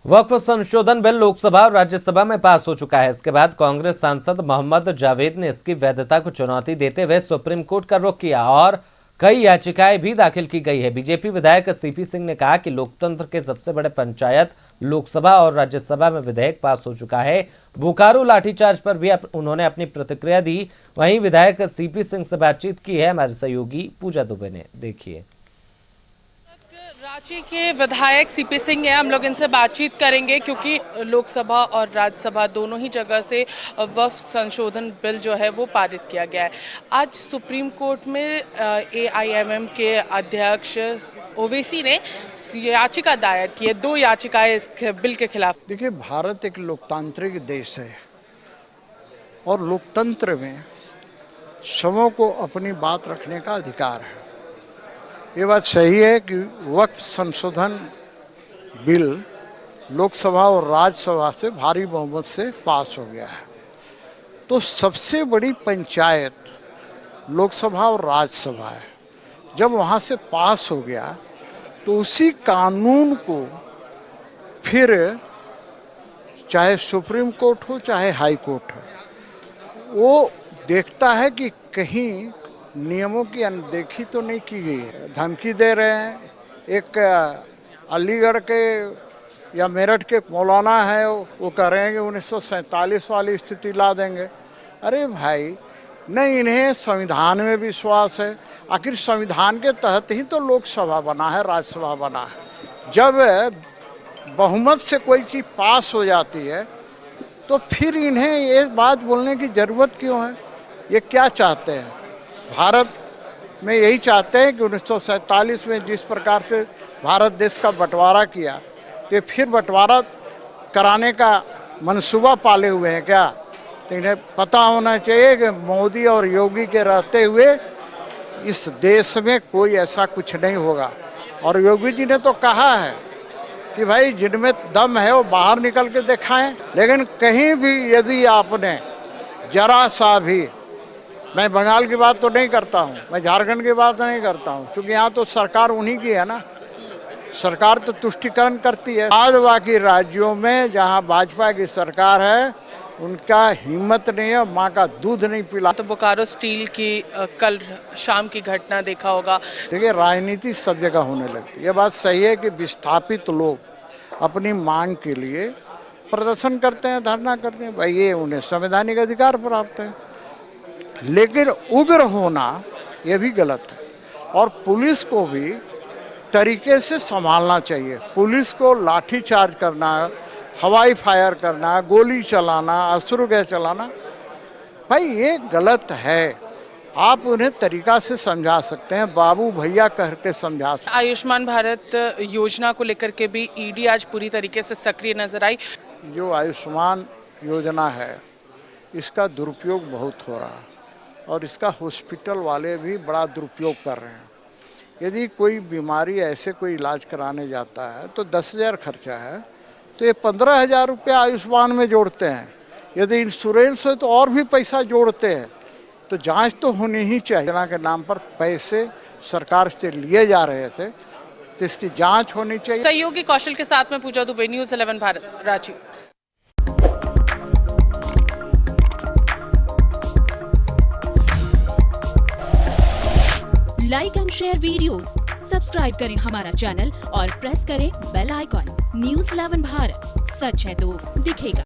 वक्फ संशोधन बिल लोकसभा और राज्यसभा में पास हो चुका है। इसके बाद कांग्रेस सांसद मोहम्मद जावेद ने इसकी वैधता को चुनौती देते हुए सुप्रीम कोर्ट का रुख किया और कई याचिकाएं भी दाखिल की गई है। बीजेपी विधायक सीपी सिंह ने कहा कि लोकतंत्र के सबसे बड़े पंचायत लोकसभा और राज्यसभा में विधेयक पास हो चुका है। बोकारो लाठीचार्ज पर भी उन्होंने अपनी प्रतिक्रिया दी। वहीं विधायक सीपी सिंह से बातचीत की है हमारे सहयोगी पूजा दुबे ने। देखिए, रांची के विधायक सीपी सिंह हैं, हम लोग इनसे बातचीत करेंगे क्योंकि लोकसभा और राज्यसभा दोनों ही जगह से वक्फ संशोधन बिल जो है वो पारित किया गया है। आज सुप्रीम कोर्ट में एआईएमएम के अध्यक्ष ओवैसी ने याचिका दायर की है, 2 याचिकाएं इस बिल के खिलाफ। देखिए, भारत एक लोकतांत्रिक देश है और लोकतंत्र में सबों को अपनी बात रखने का अधिकार है। ये बात सही है कि वक्फ संशोधन बिल लोकसभा और राज्यसभा से भारी बहुमत से पास हो गया है। तो सबसे बड़ी पंचायत लोकसभा और राज्यसभा है। जब वहाँ से पास हो गया तो उसी कानून को फिर चाहे सुप्रीम कोर्ट हो चाहे हाई कोर्ट हो, वो देखता है कि कहीं नियमों की अनदेखी तो नहीं की गई है। धमकी दे रहे हैं। एक अलीगढ़ के या मेरठ के मौलाना है, वो कह रहे हैं कि 1947 वाली स्थिति ला देंगे। अरे भाई, नहीं, इन्हें संविधान में विश्वास है। आखिर संविधान के तहत ही तो लोकसभा बना है, राज्यसभा बना है। जब बहुमत से कोई चीज़ पास हो जाती है तो फिर इन्हें ये बात बोलने की ज़रूरत क्यों है? ये क्या चाहते हैं? भारत में यही चाहते हैं कि 1947 में जिस प्रकार से भारत देश का बंटवारा किया, तो फिर बंटवारा कराने का मंसूबा पाले हुए हैं क्या? तो इन्हें पता होना चाहिए कि मोदी और योगी के रहते हुए इस देश में कोई ऐसा कुछ नहीं होगा। और योगी जी ने तो कहा है कि भाई, जिनमें दम है वो बाहर निकल के दिखाएं। लेकिन कहीं भी यदि आपने जरा सा भी, मैं बंगाल की बात तो नहीं करता हूँ, मैं झारखंड की बात नहीं करता हूँ, क्योंकि यहाँ तो सरकार उन्हीं की है ना। सरकार तो तुष्टिकरण करती है। आज बाकी राज्यों में जहाँ भाजपा की सरकार है, उनका हिम्मत नहीं है, माँ का दूध नहीं पिला। तो बोकारो स्टील की कल शाम की घटना देखा होगा। देखिए, राजनीति सब जगह होने लगती है। ये बात सही है कि विस्थापित लोग अपनी मांग के लिए प्रदर्शन करते हैं, धरना करते हैं। भाई, ये उन्हें संवैधानिक अधिकार प्राप्त है। लेकिन उग्र होना ये भी गलत है और पुलिस को भी तरीके से संभालना चाहिए। पुलिस को लाठीचार्ज करना, हवाई फायर करना, गोली चलाना, अश्रु गैस चलाना, भाई ये गलत है। आप उन्हें तरीका से समझा सकते हैं, बाबू भैया कह के समझा सकते हैं। आयुष्मान भारत योजना को लेकर के भी ईडी आज पूरी तरीके से सक्रिय नजर आई। जो आयुष्मान योजना है, इसका दुरुपयोग बहुत हो रहा है और इसका हॉस्पिटल वाले भी बड़ा दुरुपयोग कर रहे हैं। यदि कोई बीमारी ऐसे कोई इलाज कराने जाता है तो 10,000 खर्चा है, तो ये 15,000 रुपया आयुष्मान में जोड़ते हैं। यदि इंश्योरेंस है तो और भी पैसा जोड़ते हैं। तो जांच तो होनी ही चाहिए। योजना के नाम पर पैसे सरकार से लिए जा रहे थे, तो इसकी जाँच होनी चाहिए। सहयोगी कौशल के साथ में Pooja Dubey, news 11 Bharat, Ranchi. Like and share videos, subscribe करें हमारा चैनल और प्रेस करें बेल आइकॉन। न्यूज़ 11 भारत, सच है तो दिखेगा।